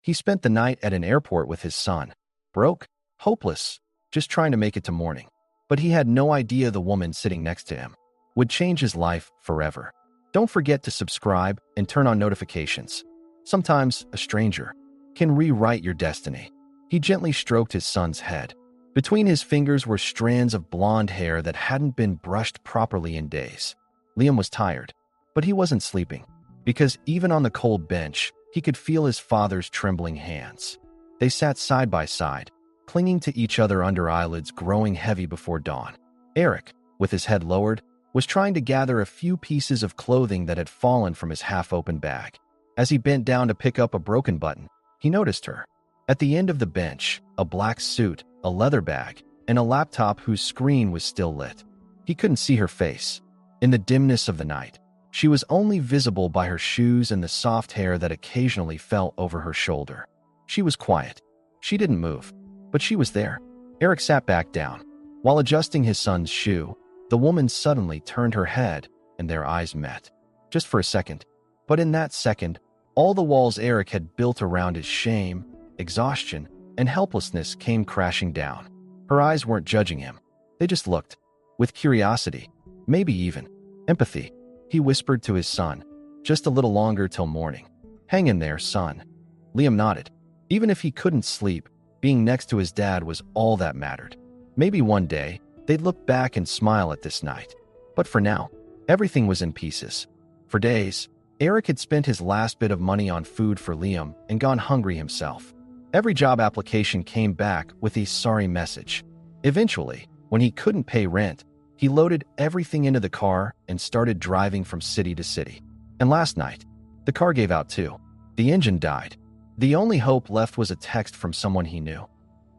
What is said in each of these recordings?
He spent the night at an airport with his son. Broke, hopeless, just trying to make it to morning. But he had no idea the woman sitting next to him would change his life forever. Don't forget to subscribe and turn on notifications. Sometimes a stranger can rewrite your destiny. He gently stroked his son's head. Between his fingers were strands of blonde hair that hadn't been brushed properly in days. Liam was tired, but he wasn't sleeping, because even on the cold bench, he could feel his father's trembling hands. They sat side by side, clinging to each other under eyelids growing heavy before dawn. Eric, with his head lowered, was trying to gather a few pieces of clothing that had fallen from his half-open bag. As he bent down to pick up a broken button, he noticed her. At the end of the bench, a black suit, a leather bag, and a laptop whose screen was still lit. He couldn't see her face. In the dimness of the night, she was only visible by her shoes and the soft hair that occasionally fell over her shoulder. She was quiet. She didn't move, but she was there. Eric sat back down. While adjusting his son's shoe, the woman suddenly turned her head and their eyes met. Just for a second. But in that second, all the walls Eric had built around his shame, exhaustion, and helplessness came crashing down. Her eyes weren't judging him. They just looked. With curiosity, maybe even empathy. He whispered to his son, "Just a little longer till morning. Hang in there, son." Liam nodded. Even if he couldn't sleep, being next to his dad was all that mattered. Maybe one day, they'd look back and smile at this night. But for now, everything was in pieces. For days, Eric had spent his last bit of money on food for Liam and gone hungry himself. Every job application came back with a sorry message. Eventually, when he couldn't pay rent, he loaded everything into the car and started driving from city to city. And last night, the car gave out too. The engine died. The only hope left was a text from someone he knew.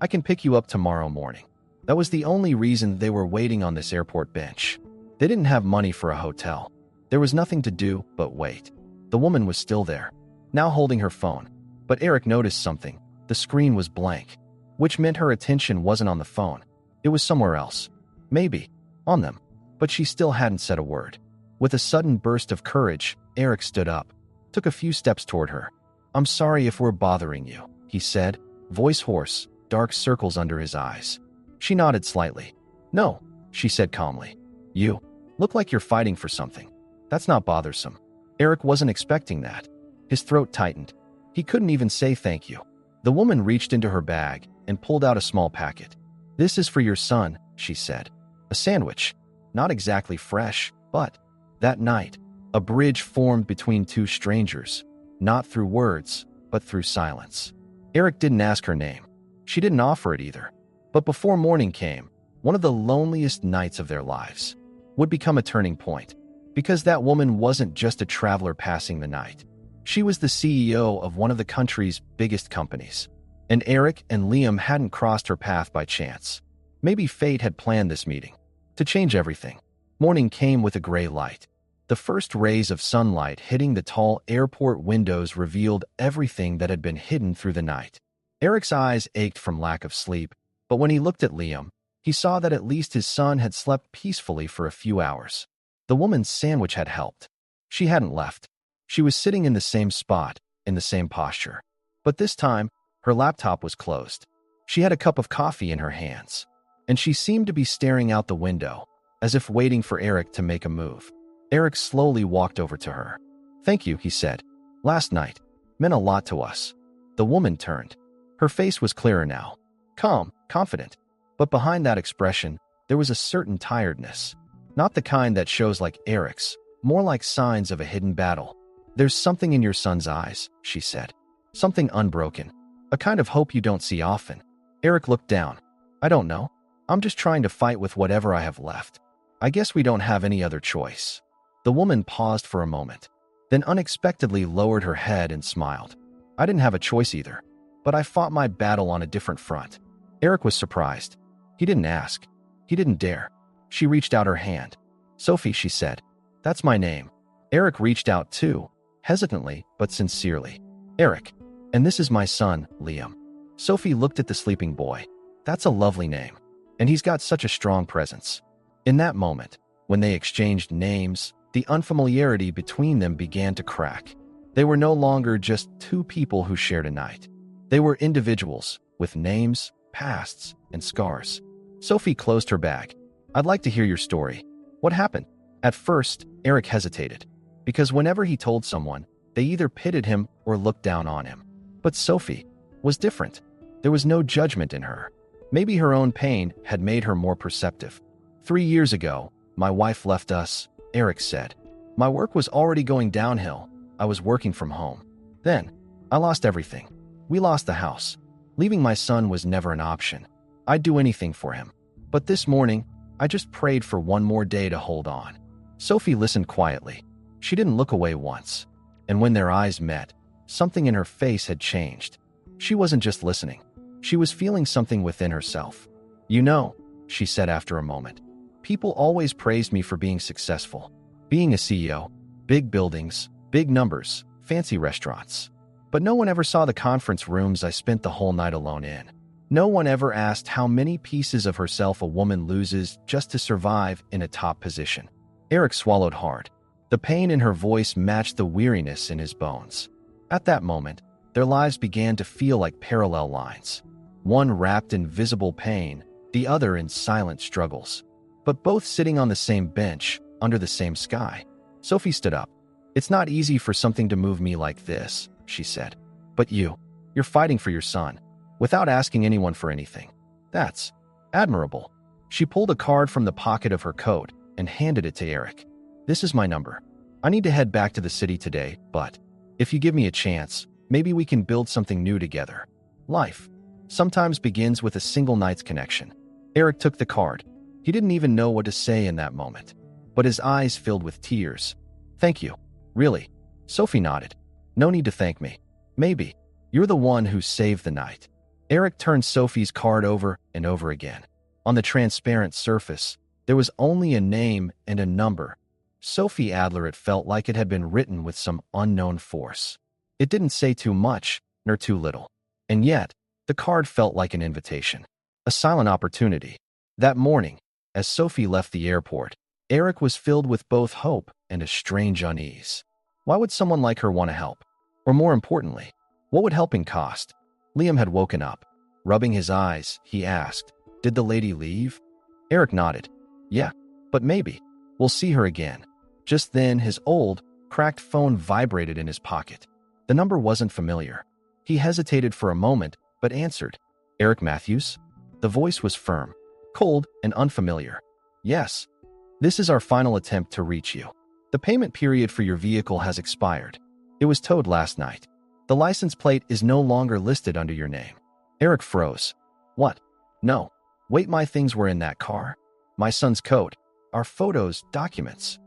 "I can pick you up tomorrow morning." That was the only reason they were waiting on this airport bench. They didn't have money for a hotel. There was nothing to do but wait. The woman was still there, now holding her phone. But Eric noticed something. The screen was blank, which meant her attention wasn't on the phone. It was somewhere else. Maybe on them. But she still hadn't said a word. With a sudden burst of courage, Eric stood up, took a few steps toward her. "I'm sorry if we're bothering you," he said, voice hoarse, dark circles under his eyes. She nodded slightly. "No," she said calmly. "You look like you're fighting for something. That's not bothersome." Eric wasn't expecting that. His throat tightened. He couldn't even say thank you. The woman reached into her bag and pulled out a small packet. "This is for your son," she said. A sandwich. Not exactly fresh, but that night, a bridge formed between two strangers, not through words, but through silence. Eric didn't ask her name. She didn't offer it either. But before morning came, one of the loneliest nights of their lives would become a turning point, because that woman wasn't just a traveler passing the night. She was the CEO of one of the country's biggest companies. And Eric and Liam hadn't crossed her path by chance. Maybe fate had planned this meeting to change everything. Morning came with a gray light. The first rays of sunlight hitting the tall airport windows revealed everything that had been hidden through the night. Eric's eyes ached from lack of sleep, but when he looked at Liam, he saw that at least his son had slept peacefully for a few hours. The woman's sandwich had helped. She hadn't left. She was sitting in the same spot, in the same posture. But this time, her laptop was closed. She had a cup of coffee in her hands, and she seemed to be staring out the window, as if waiting for Eric to make a move. Eric slowly walked over to her. "Thank you," he said. "Last night meant a lot to us." The woman turned. Her face was clearer now, calm, confident. But behind that expression, there was a certain tiredness. Not the kind that shows like Eric's, more like signs of a hidden battle. "There's something in your son's eyes," she said. "Something unbroken. A kind of hope you don't see often." Eric looked down. "I don't know. I'm just trying to fight with whatever I have left. I guess we don't have any other choice." The woman paused for a moment, then unexpectedly lowered her head and smiled. "I didn't have a choice either, but I fought my battle on a different front." Eric was surprised. He didn't ask. He didn't dare. She reached out her hand. "Sophie," she said. "That's my name." Eric reached out too, hesitantly but sincerely. "Eric. And this is my son, Liam." Sophie looked at the sleeping boy. "That's a lovely name. And he's got such a strong presence." In that moment, when they exchanged names, the unfamiliarity between them began to crack. They were no longer just two people who shared a night. They were individuals with names, pasts, and scars. Sophie closed her bag. I'd like to hear your story. What happened? At first, Eric hesitated, because whenever he told someone, they either pitied him or looked down on him. But Sophie was different. There was no judgment in her. Maybe her own pain had made her more perceptive. 3 years ago, my wife left us, Eric said. My work was already going downhill. I was working from home. Then, I lost everything. We lost the house. Leaving my son was never an option. I'd do anything for him. But this morning, I just prayed for one more day to hold on. Sophie listened quietly. She didn't look away once. And when their eyes met, something in her face had changed. She wasn't just listening. She was feeling something within herself. You know, she said after a moment, people always praised me for being successful. Being a CEO, big buildings, big numbers, fancy restaurants. But no one ever saw the conference rooms I spent the whole night alone in. No one ever asked how many pieces of herself a woman loses just to survive in a top position. Eric swallowed hard. The pain in her voice matched the weariness in his bones. At that moment, their lives began to feel like parallel lines. One wrapped in visible pain, the other in silent struggles. But both sitting on the same bench, under the same sky. Sophie stood up. It's not easy for something to move me like this, she said. But you're fighting for your son, without asking anyone for anything. That's admirable. She pulled a card from the pocket of her coat and handed it to Eric. This is my number. I need to head back to the city today, but if you give me a chance, maybe we can build something new together. Life sometimes begins with a single night's connection. Eric took the card. He didn't even know what to say in that moment, but his eyes filled with tears. Thank you. Really? Sophie nodded. No need to thank me. Maybe. You're the one who saved the night. Eric turned Sophie's card over and over again. On the transparent surface, there was only a name and a number. Sophie Adler. It felt like it had been written with some unknown force. It didn't say too much, nor too little. And yet, the card felt like an invitation. A silent opportunity. That morning, as Sophie left the airport, Eric was filled with both hope and a strange unease. Why would someone like her want to help? Or more importantly, what would helping cost? Liam had woken up. Rubbing his eyes, he asked, Did the lady leave? Eric nodded. Yeah, but maybe. We'll see her again. Just then, his old, cracked phone vibrated in his pocket. The number wasn't familiar. He hesitated for a moment, but answered. Eric Matthews? The voice was firm, cold, and unfamiliar. Yes. This is our final attempt to reach you. The payment period for your vehicle has expired. It was towed last night. The license plate is no longer listed under your name. Eric froze. What? No. Wait, my things were in that car. My son's coat, our photos, documents.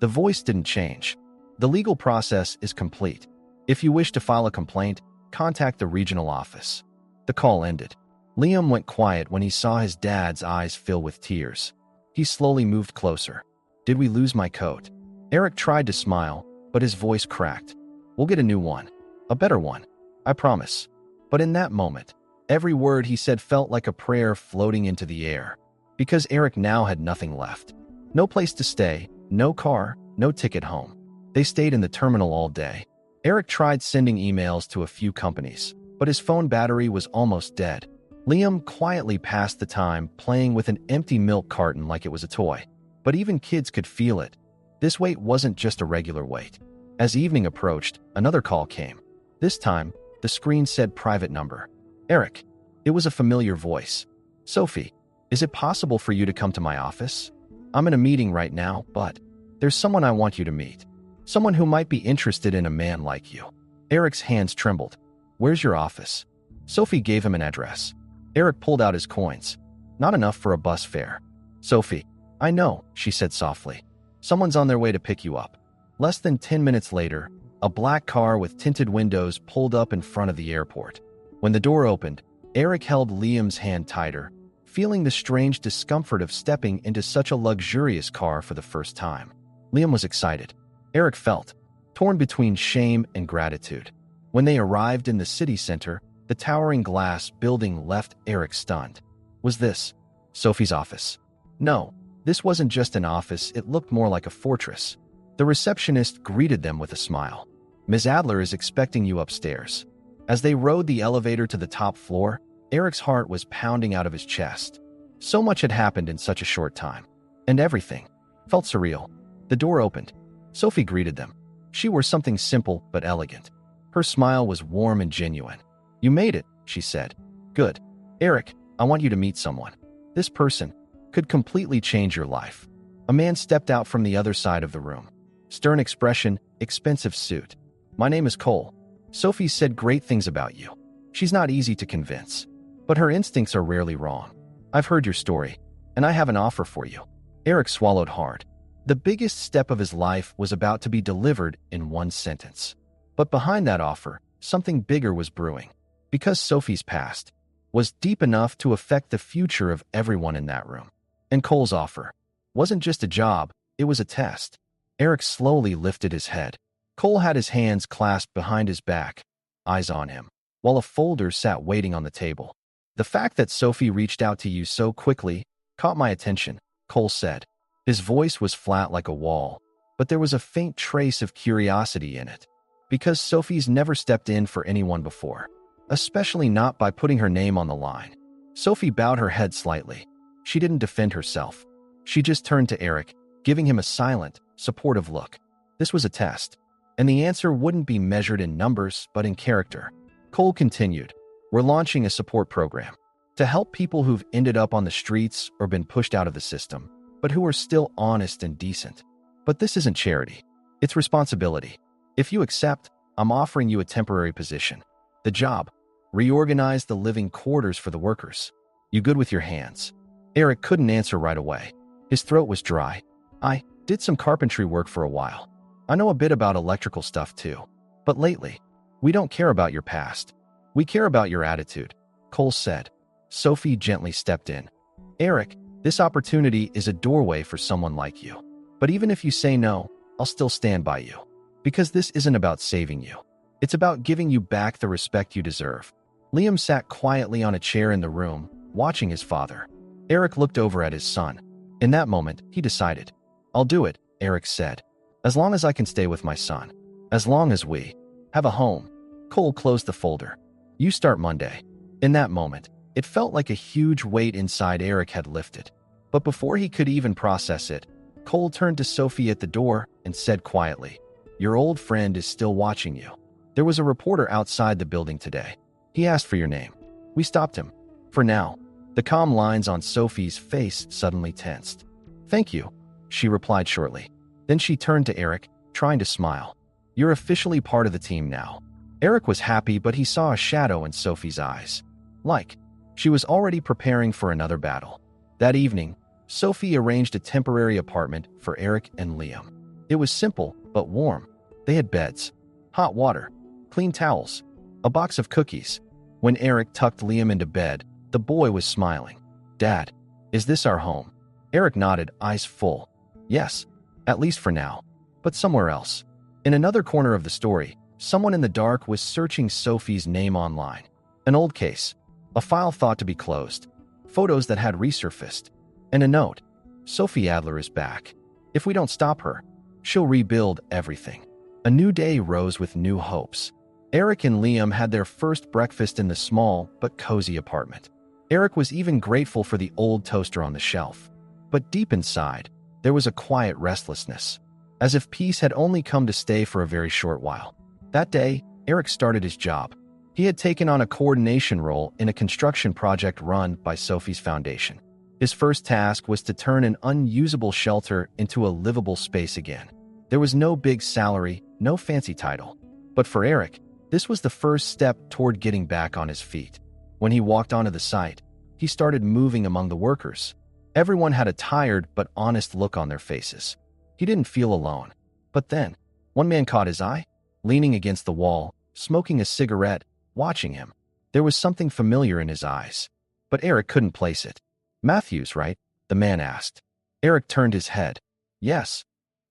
The voice didn't change. The legal process is complete. If you wish to file a complaint, contact the regional office. The call ended. Liam went quiet when he saw his dad's eyes fill with tears. He slowly moved closer. Did we lose my coat? Eric tried to smile, but his voice cracked. We'll get a new one. A better one. I promise. But in that moment, every word he said felt like a prayer floating into the air. Because Eric now had nothing left. No place to stay, no car, no ticket home. They stayed in the terminal all day. Eric tried sending emails to a few companies, but his phone battery was almost dead. Liam quietly passed the time playing with an empty milk carton like it was a toy. But even kids could feel it. This wait wasn't just a regular wait. As evening approached, another call came. This time, the screen said private number. Eric. It was a familiar voice. Sophie, is it possible for you to come to my office? I'm in a meeting right now, but there's someone I want you to meet. Someone who might be interested in a man like you. Eric's hands trembled. Where's your office? Sophie gave him an address. Eric pulled out his coins. Not enough for a bus fare. Sophie, I know, she said softly. Someone's on their way to pick you up. Less than 10 minutes later, a black car with tinted windows pulled up in front of the airport. When the door opened, Eric held Liam's hand tighter, feeling the strange discomfort of stepping into such a luxurious car for the first time. Liam was excited. Eric felt torn between shame and gratitude. When they arrived in the city center, the towering glass building left Eric stunned. Was this Sophie's office? No, this wasn't just an office, it looked more like a fortress. The receptionist greeted them with a smile. Ms. Adler is expecting you upstairs. As they rode the elevator to the top floor, Eric's heart was pounding out of his chest. So much had happened in such a short time, and everything felt surreal. The door opened. Sophie greeted them. She wore something simple but elegant. Her smile was warm and genuine. "You made it," she said. "Good. Eric, I want you to meet someone. This person could completely change your life." A man stepped out from the other side of the room. Stern expression, expensive suit. "My name is Cole. Sophie said great things about you. She's not easy to convince, but her instincts are rarely wrong. I've heard your story, and I have an offer for you." Eric swallowed hard. The biggest step of his life was about to be delivered in one sentence. But behind that offer, something bigger was brewing. Because Sophie's past was deep enough to affect the future of everyone in that room. And Cole's offer wasn't just a job, it was a test. Eric slowly lifted his head. Cole had his hands clasped behind his back, eyes on him, while a folder sat waiting on the table. "The fact that Sophie reached out to you so quickly caught my attention," Cole said. His voice was flat like a wall, but there was a faint trace of curiosity in it. Because Sophie's never stepped in for anyone before, especially not by putting her name on the line. Sophie bowed her head slightly. She didn't defend herself. She just turned to Eric, giving him a silent, supportive look. This was a test, and the answer wouldn't be measured in numbers, but in character. Cole continued, "We're launching a support program to help people who've ended up on the streets or been pushed out of the system, but who are still honest and decent. But this isn't charity. It's responsibility. If you accept, I'm offering you a temporary position. The job: reorganize the living quarters for the workers. You good with your hands?" Eric couldn't answer right away. His throat was dry. "I did some carpentry work for a while. I know a bit about electrical stuff too. But lately, we don't care about your past. We care about your attitude," Cole said. Sophie gently stepped in. "Eric, this opportunity is a doorway for someone like you. But even if you say no, I'll still stand by you. Because this isn't about saving you. It's about giving you back the respect you deserve." Liam sat quietly on a chair in the room, watching his father. Eric looked over at his son. In that moment, he decided. "I'll do it," Eric said. "As long as I can stay with my son. As long as we have a home." Cole closed the folder. "You start Monday." In that moment, it felt like a huge weight inside Eric had lifted. But before he could even process it, Cole turned to Sophie at the door and said quietly, "Your old friend is still watching you. There was a reporter outside the building today. He asked for your name. We stopped him. For now." The calm lines on Sophie's face suddenly tensed. "Thank you," she replied shortly. Then she turned to Eric, trying to smile. "You're officially part of the team now." Eric was happy, but he saw a shadow in Sophie's eyes. Like she was already preparing for another battle. That evening, Sophie arranged a temporary apartment for Eric and Liam. It was simple, but warm. They had beds, hot water, clean towels, a box of cookies. When Eric tucked Liam into bed, the boy was smiling. "Dad, is this our home?" Eric nodded, eyes full. "Yes, at least for now. But somewhere else." In another corner of the story, someone in the dark was searching Sophie's name online. An old case, a file thought to be closed, photos that had resurfaced, and a note: "Sophie Adler is back. If we don't stop her, she'll rebuild everything." A new day rose with new hopes. Eric and Liam had their first breakfast in the small but cozy apartment. Eric was even grateful for the old toaster on the shelf. But deep inside, there was a quiet restlessness, as if peace had only come to stay for a very short while. That day, Eric started his job. He had taken on a coordination role in a construction project run by Sophie's foundation. His first task was to turn an unusable shelter into a livable space again. There was no big salary, no fancy title. But for Eric, this was the first step toward getting back on his feet. When he walked onto the site, he started moving among the workers. Everyone had a tired but honest look on their faces. He didn't feel alone. But then, one man caught his eye, leaning against the wall, smoking a cigarette, watching him. There was something familiar in his eyes. But Eric couldn't place it. "Matthews, right?" the man asked. Eric turned his head. "Yes."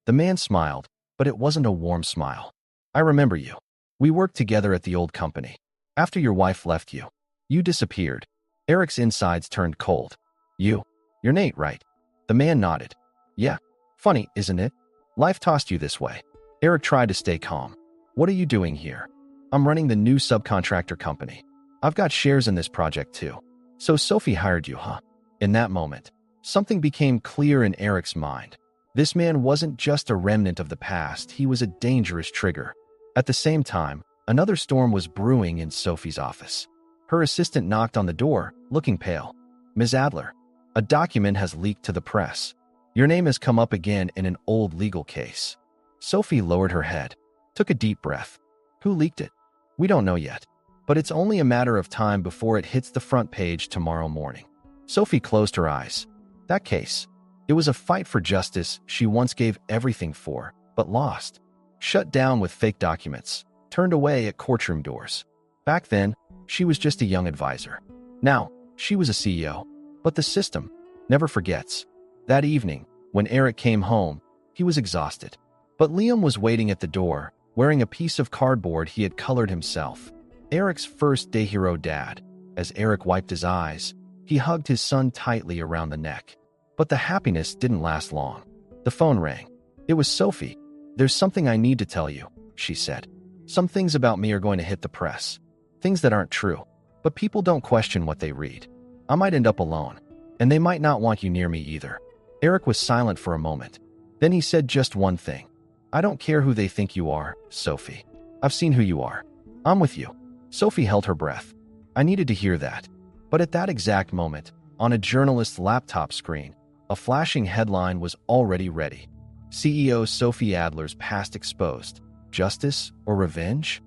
The man smiled, but it wasn't a warm smile. "I remember you. We worked together at the old company. After your wife left you, you disappeared." Eric's insides turned cold. You're Nate, right?" The man nodded. "Yeah. Funny, isn't it? Life tossed you this way." Eric tried to stay calm. "What are you doing here?" I'm running the new subcontractor company. I've got shares in this project too. So Sophie hired you, huh? In that moment, something became clear in Eric's mind. This man wasn't just a remnant of the past, he was a dangerous trigger. At the same time, another storm was brewing in Sophie's office. Her assistant knocked on the door, looking pale. Ms. Adler, a document has leaked to the press. Your name has come up again in an old legal case. Sophie lowered her head, took a deep breath. Who leaked it? We don't know yet, but it's only a matter of time before it hits the front page tomorrow morning. Sophie closed her eyes. That case. It was a fight for justice she once gave everything for, but lost. Shut down with fake documents, turned away at courtroom doors. Back then, she was just a young advisor. Now, she was a CEO. But the system never forgets. That evening, when Eric came home, he was exhausted. But Liam was waiting at the door, wearing a piece of cardboard he had colored himself. Eric's first-day hero dad. As Eric wiped his eyes, he hugged his son tightly around the neck. But the happiness didn't last long. The phone rang. It was Sophie. There's something I need to tell you, she said. Some things about me are going to hit the press. Things that aren't true. But people don't question what they read. I might end up alone, and they might not want you near me either. Eric was silent for a moment. Then he said just one thing. I don't care who they think you are, Sophie. I've seen who you are. I'm with you. Sophie held her breath. I needed to hear that. But at that exact moment, on a journalist's laptop screen, a flashing headline was already ready. CEO Sophie Adler's past exposed. Justice or revenge?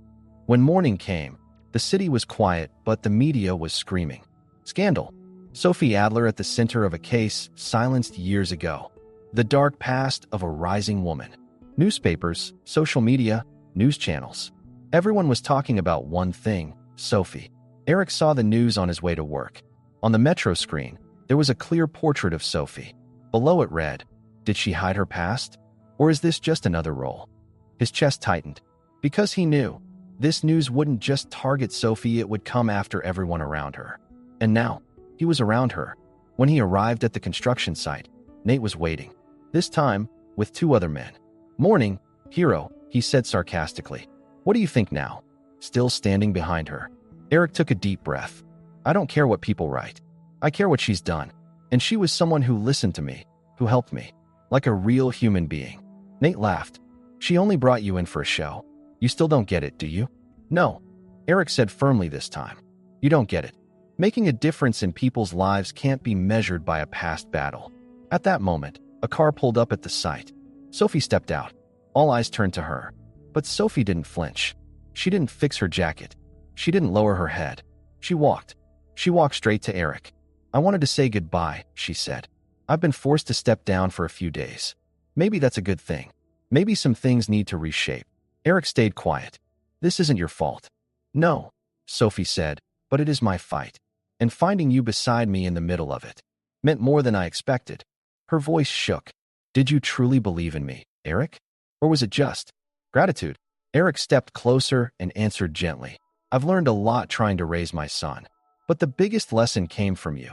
When morning came, the city was quiet, but the media was screaming. Scandal. Sophie Adler at the center of a case silenced years ago. The dark past of a rising woman. Newspapers, social media, news channels. Everyone was talking about one thing, Sophie. Eric saw the news on his way to work. On the metro screen, there was a clear portrait of Sophie. Below it read, did she hide her past? Or is this just another role? His chest tightened. Because he knew, this news wouldn't just target Sophie, it would come after everyone around her. And now, he was around her. When he arrived at the construction site, Nate was waiting. This time, with two other men. Morning, hero, he said sarcastically. What do you think now? Still standing behind her. Eric took a deep breath. I don't care what people write. I care what she's done. And she was someone who listened to me, who helped me. Like a real human being. Nate laughed. She only brought you in for a show. You still don't get it, do you? No. Eric said firmly this time. You don't get it. Making a difference in people's lives can't be measured by a past battle. At that moment, a car pulled up at the site. Sophie stepped out. All eyes turned to her. But Sophie didn't flinch. She didn't fix her jacket. She didn't lower her head. She walked. She walked straight to Eric. I wanted to say goodbye, she said. I've been forced to step down for a few days. Maybe that's a good thing. Maybe some things need to reshape. Eric stayed quiet. This isn't your fault. No, Sophie said, but it is my fight. And finding you beside me in the middle of it meant more than I expected. Her voice shook. Did you truly believe in me, Eric? Or was it just gratitude? Eric stepped closer and answered gently. I've learned a lot trying to raise my son. But the biggest lesson came from you.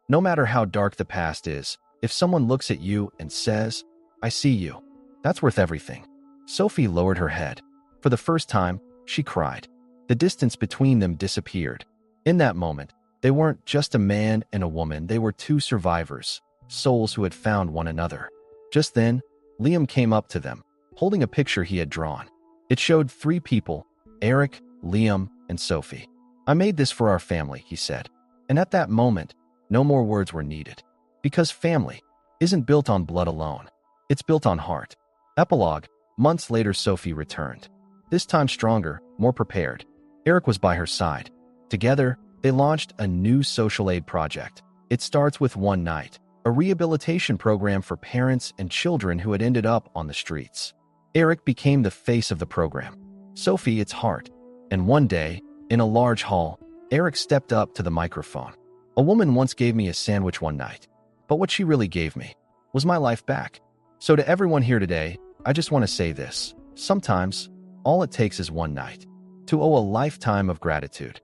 No matter how dark the past is, if someone looks at you and says, I see you, that's worth everything. Sophie lowered her head. For the first time, she cried. The distance between them disappeared. In that moment, they weren't just a man and a woman, they were two survivors, souls who had found one another. Just then, Liam came up to them, holding a picture he had drawn. It showed three people, Eric, Liam, and Sophie. I made this for our family, he said. And at that moment, no more words were needed. Because family isn't built on blood alone. It's built on heart. Epilogue. Months later, Sophie returned. This time stronger, more prepared. Eric was by her side. Together, they launched a new social aid project. It starts with one night, a rehabilitation program for parents and children who had ended up on the streets. Eric became the face of the program. Sophie, its heart. And one day, in a large hall, Eric stepped up to the microphone. A woman once gave me a sandwich one night, but what she really gave me was my life back. So to everyone here today, I just want to say this. Sometimes, all it takes is one night to owe a lifetime of gratitude.